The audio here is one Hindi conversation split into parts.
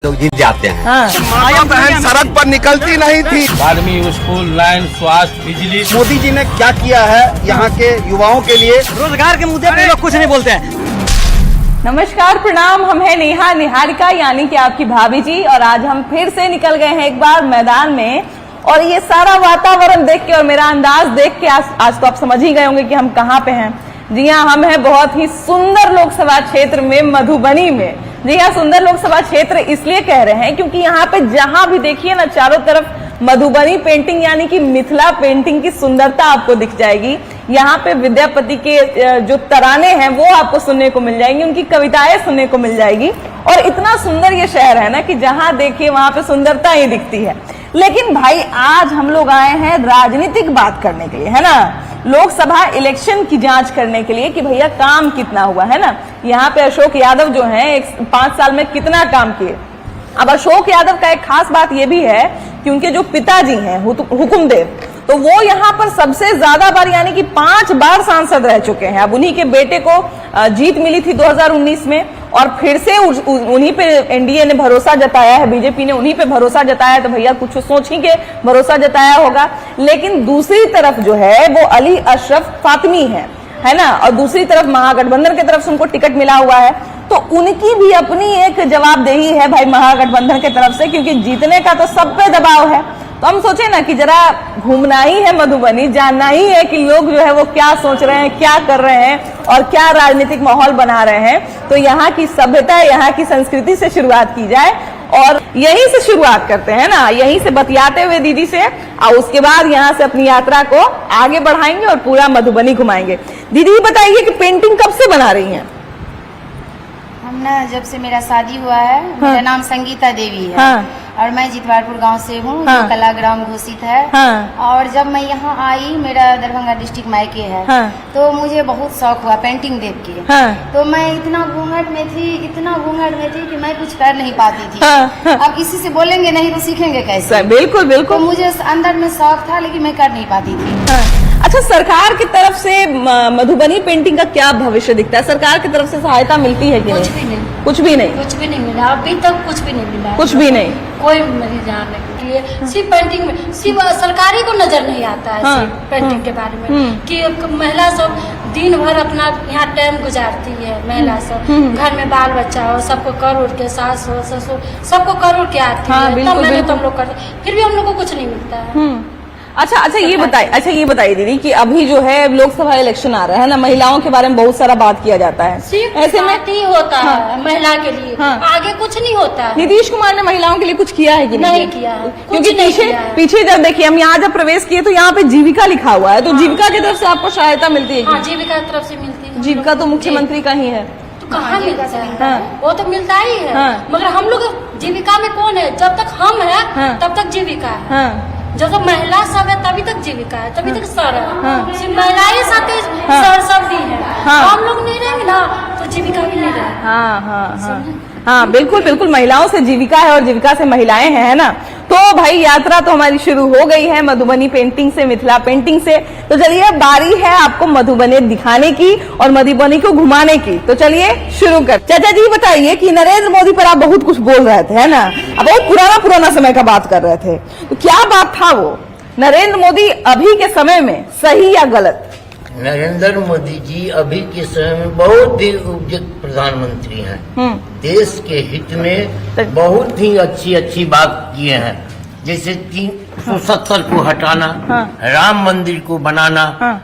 लोग जीत जाते हैं। माता बहन सड़क पर निकलती नहीं थी। आर्मी, स्कूल, लाइन, स्वास्थ्य, बिजली। मोदी जी ने क्या किया है यहाँ के युवाओं के लिए? रोजगार के मुद्दे पे लोग कुछ नहीं बोलते हैं। नमस्कार, प्रणाम। हम हैं नेहा निहारिका यानी कि आपकी भाभी जी, और आज हम फिर से निकल गए हैं एक बार मैदान में। और ये सारा वातावरण देख के और मेरा अंदाज देख के आज तो आप समझ ही गए होंगे कि हम कहाँ पे हैं। जी हाँ, हम हैं बहुत ही सुंदर लोकसभा क्षेत्र में, मधुबनी में। जी हाँ, सुंदर लोकसभा क्षेत्र इसलिए कह रहे हैं क्योंकि यहाँ पे जहां भी देखिए ना, चारों तरफ मधुबनी पेंटिंग यानी कि मिथिला पेंटिंग की सुंदरता आपको दिख जाएगी। यहाँ पे विद्यापति के जो तराने हैं वो आपको सुनने को मिल जाएंगी, उनकी कविताएं सुनने को मिल जाएगी। और इतना सुंदर ये शहर है ना कि जहां देखिए वहां पे सुंदरता ही दिखती है। लेकिन भाई आज हम लोग आए हैं राजनीतिक बात करने के लिए, है ना, लोकसभा इलेक्शन की जांच करने के लिए कि भैया काम कितना हुआ है ना। यहाँ पे अशोक यादव जो हैं 5 साल में कितना काम किए। अब अशोक यादव का एक खास बात ये भी है कि उनके जो पिताजी हैं हुकुमदेव, तो वो यहाँ पर सबसे ज्यादा बार यानी कि 5 बार सांसद रह चुके हैं। अब उन्हीं के बेटे को जीत मिली थी 2019 में, और फिर से उन्हीं पे एनडीए ने भरोसा जताया है, बीजेपी ने उन्हीं पे भरोसा जताया है, तो भैया कुछ सोच ही के भरोसा जताया होगा। लेकिन दूसरी तरफ जो है वो अली अशरफ फातिमी है ना, और दूसरी तरफ महागठबंधन की तरफ से उनको टिकट मिला हुआ है। तो उनकी भी अपनी एक जवाबदेही है भाई महागठबंधन की तरफ से, क्योंकि जीतने का तो सब पे दबाव है। तो हम सोचे ना कि जरा घूमना ही है मधुबनी, जानना ही है कि लोग जो है वो क्या सोच रहे हैं, क्या कर रहे हैं और क्या राजनीतिक माहौल बना रहे हैं। तो यहाँ की सभ्यता, यहाँ की संस्कृति से शुरुआत की जाए, और यहीं से शुरुआत करते हैं ना, यहीं से बतियाते हुए दीदी से, और उसके बाद यहाँ से अपनी यात्रा को आगे बढ़ाएंगे और पूरा मधुबनी घुमाएंगे। दीदी बताइए कि पेंटिंग कब से बना रही हैं? हम ना जब से मेरा शादी हुआ है। मेरा नाम संगीता देवी है। और मैं जितवारपुर गांव से हूँ, जो कला ग्राम घोषित है। और जब मैं यहाँ आई, मेरा दरभंगा डिस्ट्रिक्ट मायके है, तो मुझे बहुत शौक हुआ पेंटिंग देख के। तो मैं इतना घूंघट में थी कि मैं कुछ कर नहीं पाती थी। अब किसी से बोलेंगे नहीं तो सीखेंगे कैसे? बिल्कुल बिल्कुल। तो मुझे अंदर में शौक था, लेकिन मैं कर नहीं पाती थी। अच्छा, सरकार की तरफ से मधुबनी पेंटिंग का क्या भविष्य दिखता है? सरकार की तरफ से सहायता मिलती है कि कुछ भी नहीं? कुछ भी नहीं? कुछ भी नहीं मिला अभी तक, कुछ भी नहीं मिला। कुछ भी नहीं? कोई मरीज जानने के लिए सिर्फ पेंटिंग में, सिर्फ सरकारी को नजर नहीं आता है। सिर्फ पेंटिंग के बारे में कि महिला सब दिन भर अपना यहाँ टाइम गुजारती है। महिला सब घर में बाल बच्चा हो, सबको कर उड़ के, सास हो ससुर सबको कर उड़ के आती है, तब मैंने तुम लोग करते, फिर भी हम लोग को कुछ नहीं मिलता है। अच्छा, ये बताइए दीदी कि अभी जो है लोकसभा इलेक्शन आ रहा है ना, महिलाओं के बारे में बहुत सारा बात किया जाता है। ऐसे में ही होता है महिला के लिए, आगे कुछ नहीं होता है। नीतीश कुमार ने महिलाओं के लिए कुछ किया है कि नहीं किया है? क्योंकि पीछे जब देखिए हम यहाँ जब प्रवेश किए तो यहाँ पे जीविका लिखा हुआ है, तो जीविका की तरफ से आपको सहायता मिलती है? हाँ, जीविका की तरफ से मिलती है। जीविका तो मुख्यमंत्री का ही है। तो कहाँ मिलता है? वो तो मिलता ही है, मगर हम लोग जीविका में कौन है? जब तक हम है तब तक जीविका है। जब तक महिला सब है तभी तक जीविका है, तभी तक सर है। सिर्फ महिलाएं साथ सर सब भी है। हम लोग नहीं रहेंगे ना तो जीविका भी नहीं रहेगी। हाँ, बिल्कुल बिल्कुल, महिलाओं से जीविका है और जीविका से महिलाएं हैं, है ना। तो भाई यात्रा तो हमारी शुरू हो गई है मधुबनी पेंटिंग से, मिथिला पेंटिंग से। तो चलिए, बारी है आपको मधुबनी दिखाने की और मधुबनी को घुमाने की। तो चलिए शुरू कर। चाचा जी बताइए कि नरेंद्र मोदी पर आप बहुत कुछ बोल रहे थे, है ना, अब बहुत पुराना समय का बात कर रहे थे, तो क्या बात था वो? नरेंद्र मोदी अभी के समय में सही या गलत? नरेंद्र मोदी जी अभी के समय में बहुत ही उपयुक्त प्रधानमंत्री हैं। देश के हित में बहुत ही अच्छी बात किए हैं, जैसे 370 को हटाना, राम मंदिर को बनाना।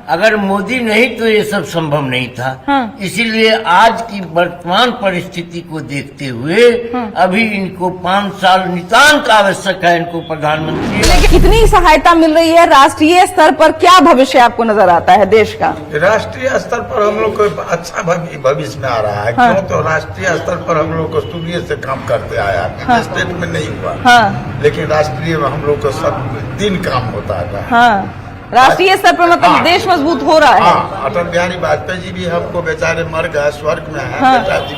अगर मोदी नहीं तो ये सब संभव नहीं था। इसीलिए आज की वर्तमान परिस्थिति को देखते हुए अभी इनको 5 साल नितांत आवश्यक है, इनको प्रधानमंत्री। कितनी सहायता मिल रही है राष्ट्रीय स्तर पर? क्या भविष्य आपको नजर आता है देश का? राष्ट्रीय स्तर पर हम लोग को अच्छा भविष्य में आ रहा है। क्यों? तो राष्ट्रीय स्तर पर हम लोग को शुरू से काम करते आया, स्टेट में नहीं हुआ, लेकिन राष्ट्रीय में हम लोग को सब दिन काम होता था। राष्ट्रीय स्तर पर मतलब देश मजबूत हो रहा है। अटल बिहारी वाजपेयी जी भी हमको बेचारे मर गए, स्वर्ग में है। बेटा जी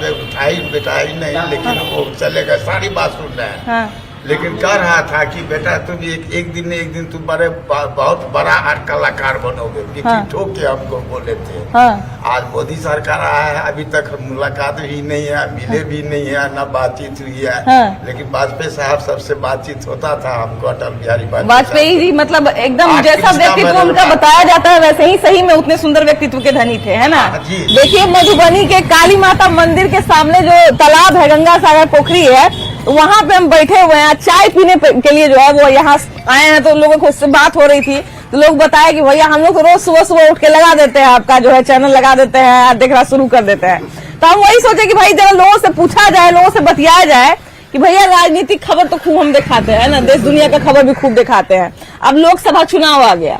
उठाई नहीं, लेकिन वो चले गए, सारी बात सुन रहे हैं। लेकिन कह रहा था कि बेटा तुम एक दिन न एक दिन तुम बहुत बड़ा आर्ट कलाकार बनोगे। हाँ। ठोक के हमको बोले थे। हाँ। आज मोदी सरकार आया है, अभी तक मुलाकात भी नहीं है, मिले भी नहीं है, न बातचीत हुई है। हाँ। लेकिन वाजपेयी साहब सबसे बातचीत होता था हमको, अटल बिहारी वाजपेयी जी मतलब एकदम आज जैसा किसका व्यक्तित्व मेडल उनका रहा? बताया जाता है वैसे ही सही में उतने सुंदर व्यक्तित्व के धनी थे, है ना। हाँ, जी। देखिए मधुबनी के काली माता मंदिर के सामने जो तालाब है, गंगा सागर पोखरी है, वहाँ पे हम बैठे हुए हैं। चाय पीने के लिए जो है वो यहाँ आए हैं, तो लोगों को उससे बात हो रही थी, तो लोग बताए कि भैया हम लोग रोज सुबह सुबह उठ के लगा देते हैं, आपका जो है चैनल लगा देते हैं, देखना शुरू कर देते हैं। तो हम वही सोचे कि भाई जरा लोगों से पूछा जाए, लोगों से बतियाया जाए कि भैया राजनीतिक खबर तो खूब हम दिखाते हैं ना, देश दुनिया का खबर भी खूब दिखाते हैं। अब लोकसभा चुनाव आ गया,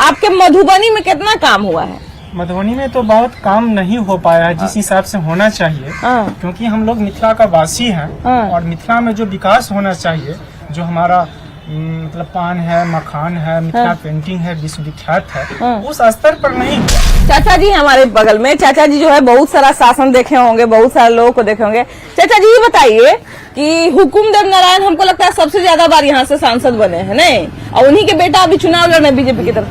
आपके मधुबनी में कितना काम हुआ है? मधुबनी में तो बहुत काम नहीं हो पाया है जिस हिसाब से होना चाहिए, क्योंकि हम लोग मिथिला का वासी हैं और मिथिला में जो विकास होना चाहिए, जो हमारा मतलब पान है, मखान है, मिथिला पेंटिंग है, विश्वविख्यात है, उस स्तर पर नहीं हुआ। चाचा जी हमारे बगल में, चाचा जी जो है बहुत सारा शासन देखे होंगे, बहुत सारे लोगों को देखे होंगे। चाचा जी ये बताइए कि हुकुमदेव नारायण हमको लगता है सबसे ज्यादा बार यहाँ से सांसद बने हैं, नहीं? और उन्हीं के बेटा अभी चुनाव लड़ रहे बीजेपी की तरफ।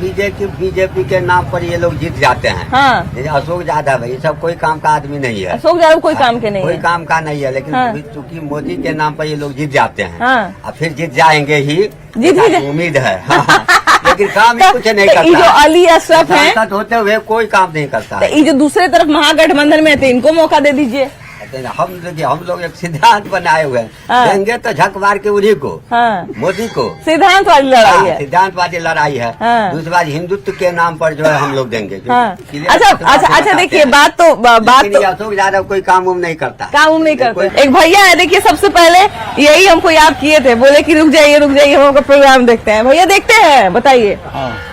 बीजेपी के नाम पर ये लोग जीत जाते हैं। हाँ। जैसे अशोक यादव है, ये सब कोई काम का आदमी नहीं है। अशोक यादव कोई काम के नहीं कोई है। काम का नहीं है, लेकिन हाँ। चूंकि मोदी के नाम पर ये लोग जीत जाते हैं। हाँ। और फिर जीत जाएंगे ही, जीत ही जाए- उम्मीद है। हाँ। लेकिन काम ही कुछ नहीं तो करता। ये जो अली अशरफ है, सांसद होते हुए कोई काम नहीं करता है। ये जो दूसरे तरफ महागठबंधन में थे, इनको मौका दे दीजिए। हम लोग एक सिद्धांत बनाए हुए हैं, हाँ। देंगे तो झक मार के उन्हीं को, हाँ। मोदी को। सिद्धांत वाली लड़ाई है। सिद्धांतवादी लड़ाई है। हाँ। दूसरी बात हिंदुत्व के नाम पर जो है हम लोग देंगे। हाँ। क्लियर अच्छा बात अच्छा अच्छा, बताते देखिए हैं। बात तो लेकिन ये अशोक यादव कोई काम उम नहीं करता। काम उम नहीं करते। एक भैया है, देखिए सबसे पहले यही हमको याद किए थे, बोले कि रुक जाइए हम लोग का प्रोग्राम देखते हैं। भैया देखते हैं, बताइए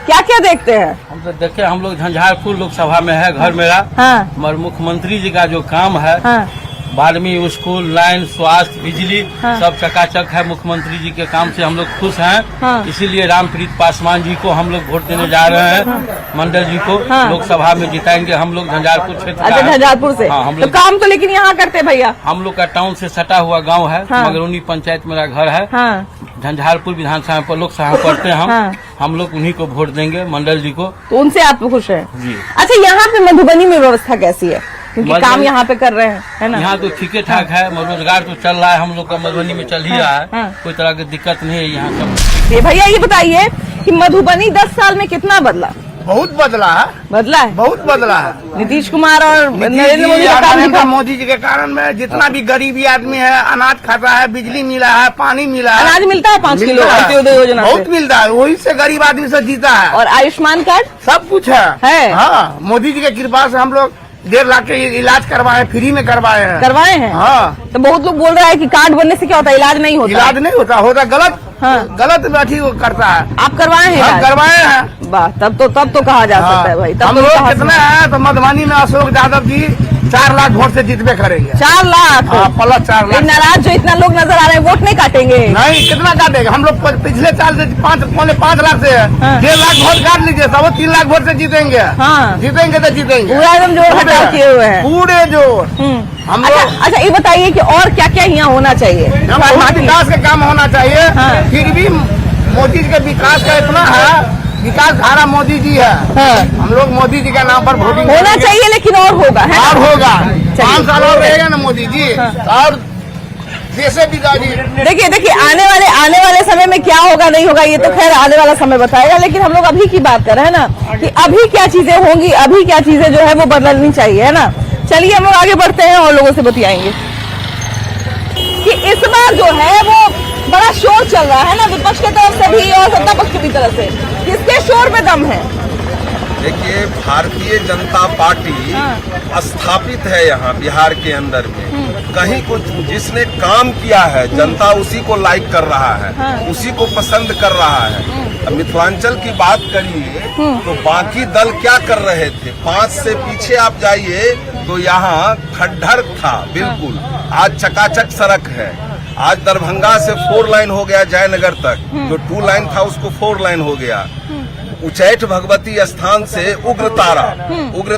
क्या क्या देखते हैं? हम तो देखे, हम लोग झंझारपुर लोकसभा में है घर मेरा। हाँ। हमारे मुख्यमंत्री जी का जो काम है, हाँ। वाल्मीकि स्कूल, लाइन, स्वास्थ्य, बिजली, हाँ। सब चकाचक है। मुख्यमंत्री जी के काम से हम लोग खुश हैं। हाँ। इसीलिए रामप्रीत पासवान जी को हम लोग वोट देने जा रहे हैं। मंडल जी को हाँ। लोकसभा में जिताएंगे। हम लोग झंझारपुर क्षेत्र का अच्छा है। झंझारपुर से। हाँ, हम तो लोग काम तो लेकिन यहाँ करते हैं भैया। हम लोग का टाउन से सटा हुआ गांव है। हाँ। मगरौनी पंचायत मेरा घर है। हाँ। झंझारपुर विधानसभा पर लोकसभा पढ़ते हैं हाँ। हम लोग उन्हीं को वोट देंगे, मंडल जी को। तो उनसे आप खुश हैं? जी। अच्छा यहाँ पे मधुबनी में व्यवस्था कैसी है? क्योंकि मधुबनी- काम यहाँ पे कर रहे हैं, है ना? यहाँ तो ठीक ठाक है, रोजगार तो चल रहा है। हम लोग का मधुबनी में चल ही रहा है। हाँ। कोई तरह की दिक्कत नहीं है यहाँ सब। ये भैया ये बताइए कि मधुबनी 10 साल में कितना बदला? बहुत बदला है, बदला है। बहुत बदला है। नीतीश कुमार और नरेंद्र मोदी का काम नरेंद्र मोदी जी के कारण में जितना भी गरीबी आदमी है अनाज खाता है, बिजली मिला है, पानी मिला है, अनाज मिलता है 5 किलो मिलता है। अंत्योदय योजना बहुत से। मिलता है, वही से गरीब आदमी से जीता है। और आयुष्मान कार्ड सब कुछ है। हाँ, मोदी जी की कृपा से हम लोग 1.5 लाख के इलाज करवाए, फ्री में करवाए हैं। करवाए हैं। हाँ। तो बहुत लोग बोल रहे हैं कि कार्ड बनने से क्या होता है, इलाज नहीं होता। इलाज नहीं होता गलत। हाँ। गलत अथी वो करता है। आप करवाए हैं हम इलाज? करवाए हैं। वाह, तब तो कहा जा सकता है भाई। तब हम तो लोग कहा कितना है तो मधुबनी में अशोक यादव जी 4 लाख वोट से जीतबे करेंगे। 4 लाख। हाँ, प्लस 4 लाख। नाराज जो इतना लोग नजर आ रहे हैं, वोट नहीं काटेंगे? नहीं, कितना काटेगा? हम लोग पिछले साल से 5 लाख से है। हाँ। 1.5 लाख वोट काट लीजिए, सब 3 लाख वोट से जीतेंगे। हाँ। जीतेंगे तो जीतेंगे। पूरा एकदम जोर हटाव किए हुए हैं। पूरे जोर। हम लोग अच्छा ये बताइए कि और क्या क्या यहाँ होना चाहिए? विकास का काम होना चाहिए। हाँ। फिर भी मोदी जी के विकास का इतना है, विकास धारा मोदी जी है। हाँ। हम लोग मोदी जी के नाम पर वोटिंग होना करेंगे। चाहिए, लेकिन और होगा, है ना? और होगा। 5 साल और रहेगा ना मोदी जी, और जैसे बिगाड़ी। देखिए आने वाले समय में क्या होगा नहीं होगा, ये तो खैर आने वाला समय बताएगा। लेकिन हम लोग अभी की बात कर रहे हैं ना, कि अभी क्या चीजें होंगी, अभी क्या चीजें जो है वो बदलनी चाहिए, है ना? चलिए हम लोग आगे बढ़ते हैं और लोगों से बतियाएंगे कि इस बार जो है वो बड़ा शोर चल रहा है ना, विपक्ष की तरफ से भी और सत्ता पक्ष की तरफ से। किसके शोर में दम है? देखिए, भारतीय जनता पार्टी स्थापित है यहाँ बिहार के अंदर में। कहीं कुछ जिसने काम किया है, जनता उसी को लाइक कर रहा है, उसी को पसंद कर रहा है। अब मिथिलांचल की बात करिए तो बाकी दल क्या कर रहे थे? 5 से पीछे आप जाइए तो यहाँ खड्डर था बिल्कुल। आज चकाचक सड़क है। आज दरभंगा से 4 लाइन हो गया जयनगर तक, जो 2 लाइन था उसको 4 लाइन हो गया। उच्चैठ भगवती स्थान से उग्र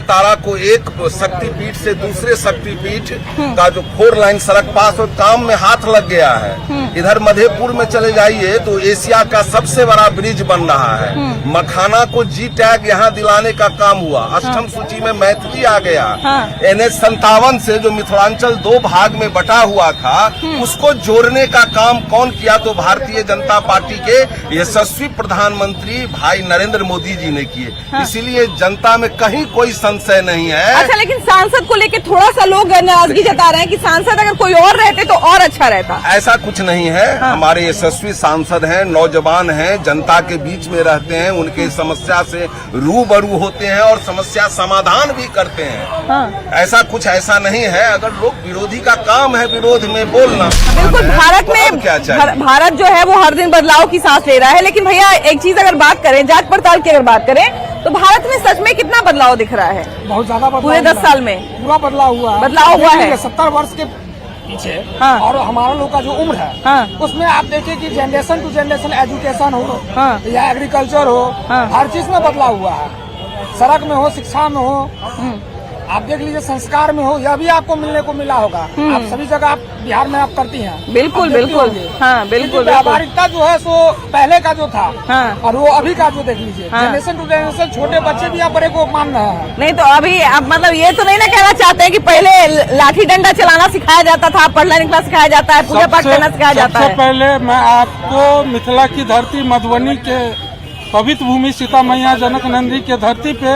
तारा को एक शक्तिपीठ से दूसरे शक्तिपीठ का जो 4 लाइन सड़क पास और काम में हाथ लग गया है। इधर मधेपुर में चले जाइए तो एशिया का सबसे बड़ा ब्रिज बन रहा है। मखाना को जी टैग यहाँ दिलाने का काम हुआ। अष्टम सूची में मैथिली आ गया। NH 57 से जो मिथिलांचल 2 भाग में बटा हुआ था उसको जोड़ने का काम कौन किया? तो भारतीय जनता पार्टी के यशस्वी प्रधानमंत्री भाई नरेंद्र मोदी जी ने किए। इसीलिए जनता में कहीं कोई संशय नहीं है। अच्छा, लेकिन सांसद को लेकर थोड़ा सा लोग नाराजगी जता रहे हैं कि सांसद अगर कोई और रहते तो और अच्छा रहता। ऐसा कुछ नहीं है। हमारे यशस्वी सांसद हैं, नौजवान हैं, जनता के बीच में रहते हैं, उनके समस्या से रूबरू होते हैं और समस्या समाधान भी करते हैं। ऐसा कुछ ऐसा नहीं है। अगर लोग विरोधी का काम है विरोध में बोलना, बिल्कुल भारत में क्या चाहिए? भारत जो है वो हर दिन बदलाव की सांस ले रहा है। लेकिन भैया एक चीज अगर बात करें, जांच पड़ताल की अगर बात करें तो भारत में सच में कितना बदलाव दिख रहा है? बहुत ज्यादा बदलाव पूरे 10 साल में पूरा बदलाव हुआ है। बदलाव हुआ है 70 वर्ष के पीछे। और हमारा लोग का जो उम्र है उसमें आप देखिए कि जनरेशन टू जनरेशन एजुकेशन हो या एग्रीकल्चर हो, हर चीज में बदलाव हुआ है। सड़क में हो, शिक्षा में हो, आप देख लीजिए संस्कार में हो, यह भी आपको मिलने को मिला होगा। आप सभी जगह आप बिहार में आप करती हैं। बिल्कुल बिल्कुल, हाँ बिल्कुल। व्यावहारिकता जो है सो पहले का जो था और वो अभी का जो देख लीजिए, जनरेशन टू जनरेशन छोटे बच्चे भी यहाँ बड़े को मान रहे हैं। नहीं तो अभी आप मतलब ये तो नहीं ना कहना चाहते हैं कि पहले लाठी डंडा चलाना सिखाया जाता था, पढ़ना लिखना सिखाया जाता है, पूजा पाठ करना सिखाया जाता है? सबसे पहले मैं आपको मिथिला की धरती मधुबनी के पवित्र भूमि सीता मैया जनक नंदी के धरती पे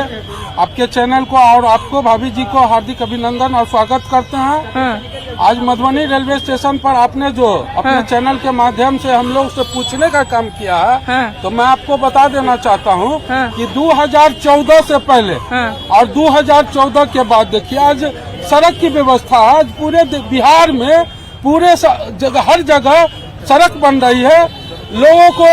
आपके चैनल को और आपको भाभी जी को हार्दिक अभिनंदन और स्वागत करते हैं। आज मधुबनी रेलवे स्टेशन पर आपने जो अपने चैनल के माध्यम से हम लोग से पूछने का काम किया है, तो मैं आपको बता देना चाहता हूं कि 2014 से पहले और 2014 के बाद देखिए आज सड़क की व्यवस्था आज पूरे बिहार में पूरे जगह हर जगह सड़क बन रही है। लोगों को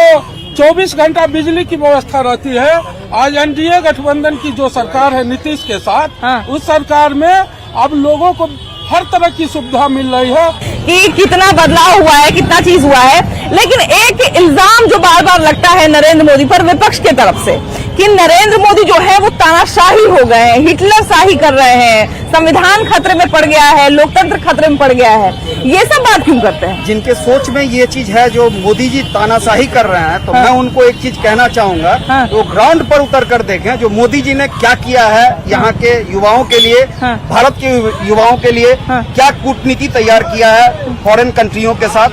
24 घंटा बिजली की व्यवस्था रहती है। आज एनडीए गठबंधन की जो सरकार है नीतीश के साथ, उस सरकार में अब लोगों को हर तरह की सुविधा मिल रही है। कि कितना बदलाव हुआ है, कितना चीज हुआ है। लेकिन एक इल्जाम जो बार बार लगता है नरेंद्र मोदी पर विपक्ष के तरफ से कि नरेंद्र मोदी जो है वो तानाशाही हो गए हैं, हिटलर शाही कर रहे हैं, संविधान खतरे में पड़ गया है, लोकतंत्र खतरे में पड़ गया है। ये सब बात क्यों करते हैं? जिनके सोच में ये चीज है जो मोदी जी तानाशाही कर रहे हैं, तो मैं उनको एक चीज कहना चाहूंगा, तो ग्राउंड पर उतर कर देखें जो मोदी जी ने क्या किया है यहाँ के युवाओं के लिए, भारत के युवाओं के लिए क्या कूटनीति तैयार किया है फॉरेन कंट्रियों के साथ,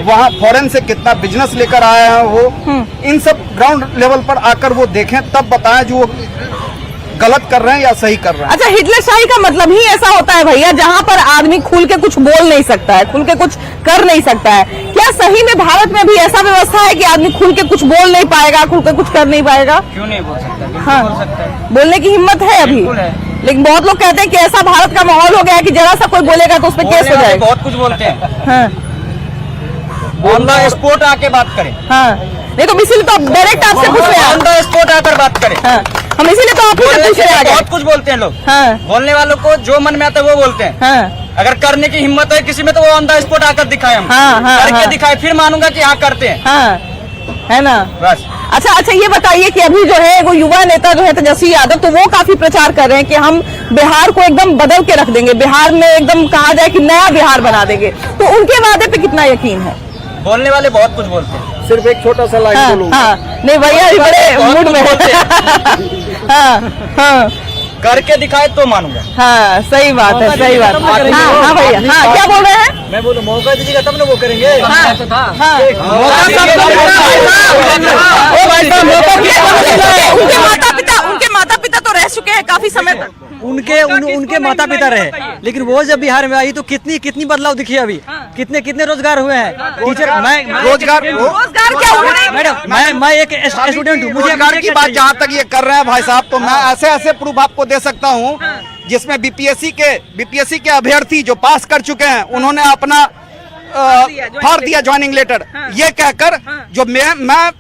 वहाँ फॉरेन से कितना बिजनेस लेकर आए हैं वो। इन सब ग्राउंड लेवल पर आकर वो देखें, तब बताएं जो गलत कर रहे हैं या सही कर रहे हैं। अच्छा, हिटलर शाही का मतलब ही ऐसा होता है भैया जहाँ पर आदमी खुल के कुछ बोल नहीं सकता है, खुल के कुछ कर नहीं सकता है। क्या सही में भारत में भी ऐसा व्यवस्था है कि आदमी खुल के कुछ बोल नहीं पाएगा, खुल के कुछ कर नहीं पाएगा? क्यों नहीं बोल सकता? हाँ, बोल सकता है। बोलने की हिम्मत है अभी, लेकिन बहुत लोग कहते हैं कि ऐसा भारत का माहौल हो गया है कि जरा सा कोई बोलेगा तो उस पर केस हो जाएगा। बहुत कुछ बोलते हैं। हाँ, ऑन द स्पॉट आके बात करें। हाँ, नहीं तो इसीलिए तो डायरेक्ट आपसे पूछ रहे हैं। ऑन द स्पॉट आकर बात करें। हाँ, हम इसीलिए तो आपसे पूछ रहे हैं। बहुत कुछ बोलते हैं लोग। हाँ, बोलने वालों को जो मन में आता है वो बोलते हैं। हाँ, अगर करने की हिम्मत है किसी में तो वो ऑन द स्पॉट आकर दिखाए हम। हाँ, हाँ, करके हाँ। दिखाए फिर मानूंगा कि हाँ करते हैं। हाँ, है ना? बस। अच्छा, ये बताइए कि अभी जो है वो युवा नेता जो है तेजस्वी यादव, तो वो काफी प्रचार कर रहे हैं कि हम बिहार को एकदम बदल के रख देंगे, बिहार में एकदम कहा जाए कि नया बिहार बना देंगे। तो उनके वादे पे कितना यकीन है? बोलने वाले बहुत कुछ बोलते हैं। सिर्फ एक छोटा सा लाइन बोलूंगा। नहीं भैया अभी बड़े मूड में करके दिखाए तो मानूंगा। हाँ, सही बात है, सही बात। हाँ भैया, हाँ क्या बोल रहे हैं? मैं बोलूँ मौका दीजिएगा तब ना वो करेंगे। उनके माता पिता तो रह चुके हैं काफी समय तक। उनके माता पिता रहे, लेकिन वो जब बिहार में आई तो कितनी बदलाव दिखी। अभी कितने रोजगार हुए हैं। टीचर मैं रोजगार क्या हुआ? मैडम मैं एक स्टूडेंट हूँ। मुझे रोजगार की बात जहाँ तक ये कर रहे हैं भाई साहब, तो मैं ऐसे प्रूफ आपको दे सकता हूँ जिसमें बीपीएससी के अभ्यर्थी जो पास कर चुके हैं उन्होंने अपना फाड़ दिया ज्वाइनिंग लेटर, ये कहकर जो मैं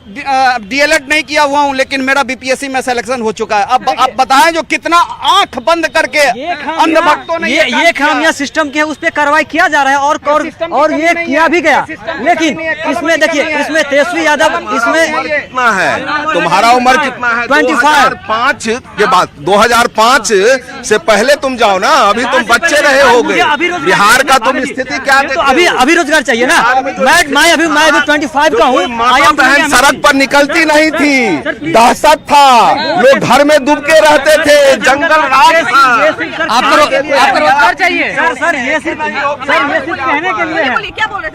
डीएलएड नहीं किया हुआ हूँ, लेकिन मेरा बीपीएससी में सिलेक्शन हो चुका है। अब आप बताएं जो कितना आंख बंद करके अंध भक्तों ने ये खामियां सिस्टम के है, उस पे कार्रवाई किया जा रहा है और ये किया भी गया। लेकिन इसमें देखिए, इसमें तेजस्वी यादव, इसमें कितना है तुम्हारा उम्र कितना है? 25 2005 के बाद 2005 से पहले तुम जाओ ना, अभी तुम बच्चे रहे होगे। बिहार का तुम स्थिति क्या तो अभी रोजगार चाहिए ना। मैं अभी 25 का हूँ। माता बहन सड़क पर निकलती नहीं थी, दहशत था, लोग घर में डूब के रहते थे, जंगल राज था। आपको रोजगार चाहिए सर ये सिर्फ कहने के लिए है।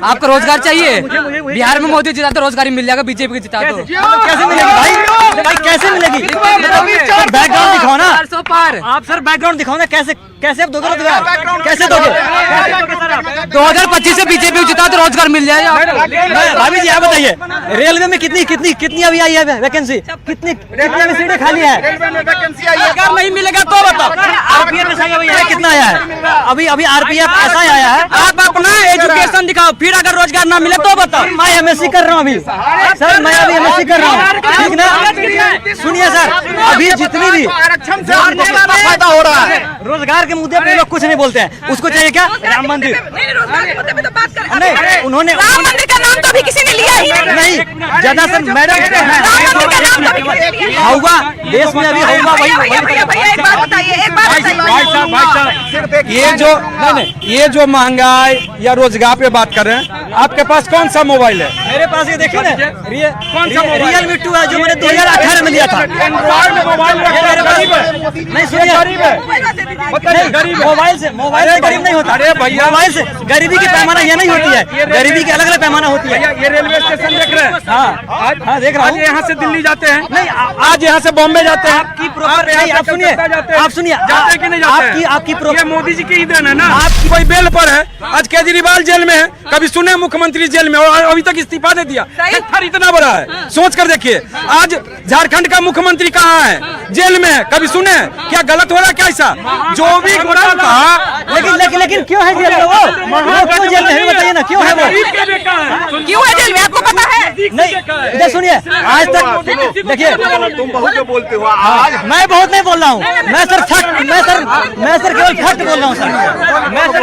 आपको रोजगार चाहिए? बिहार में मोदी जिता तो रोजगार मिल जाएगा, बीजेपी जिता तो कैसे मिलेगी भाई कैसे मिलेगी? बैकग्राउंड दिखाओ ना आप सर, बैकग्राउंड दिखाओ ना, कैसे आप दोगे रोजगार? कैसे दोगे? 2025 से बीजेपी जिता तो रोजगार मिल जाएगा। भाभी जी आप बताइए, रेलवे में कितनी अभी आई है वैकेंसी? कितनी अभी सीटें खाली है? रोजगार नहीं मिलेगा तो बताओ। आरपीएफ कितना आया है? अभी आरपीएफ ऐसा आया है। आप अपना एजुकेशन दिखाओ, फिर अगर रोजगार ना मिले तो बताओ। मैं एमएससी कर रहा हूँ अभी सर, मैं अभी एमएससी कर रहा हूँ, ठीक ना? सुनिए सर, अभी जितनी भी फायदा हो रहा है, रोजगार के मुद्दे पे लोग कुछ नहीं बोलते हैं। उसको चाहिए क्या? राम मंदिर। नहीं, उन्होंने राम मंदिर का नाम तो अभी किसी ने लिया ही नहीं। ज्यादा सर मैडम होगा देश में, अभी होगा वही। ये जो महंगाई या रोजगार पे बात कर रहे हैं, आपके पास कौन सा मोबाइल है? मेरे पास ये देखिए ना, Realme 2 है जो मैंने 2018 में लिया था। नहीं सुनिए, मोबाइल से गरीब नहीं होता। अरे भैया, मोबाइल से गरीबी की पैमाना ये नहीं होती है, गरीबी की अलग अलग पैमाना होती है। ये रेलवे स्टेशन देख रहे हैं? हाँ देख रहा हूँ। यहाँ से दिल्ली जाते हैं, नहीं आज यहाँ से बॉम्बे जाते हैं। आप सुनिए जाते कि नहीं जाते? आपकी ये मोदी जी की ही देन है ना। आपकी कोई बेल पर है, आज केजरीवाल जेल में है, कभी सुने मुख्यमंत्री जेल में, और अभी तक इस्तीफा दे दिया। फैक्टर इतना बड़ा है, सोच कर देखिए। आज झारखंड का मुख्यमंत्री कहाँ है? जेल में है, कभी सुने? क्या गलत हो रहा है क्या ऐसा? जो भी गुनाह था, लेकिन क्यों है जेल में वो? क्यों जेल में है बताइए ना, क्यों है वो? क्यों है जेल में आपको पता है? नहीं इधर सुनिए, आज तक देखिए तुम बहुत बोलते हो। आज मैं बहुत नहीं बोल रहा हूँ, मैं सर केवल फैक्ट बोल रहा हूँ सर। मैं सर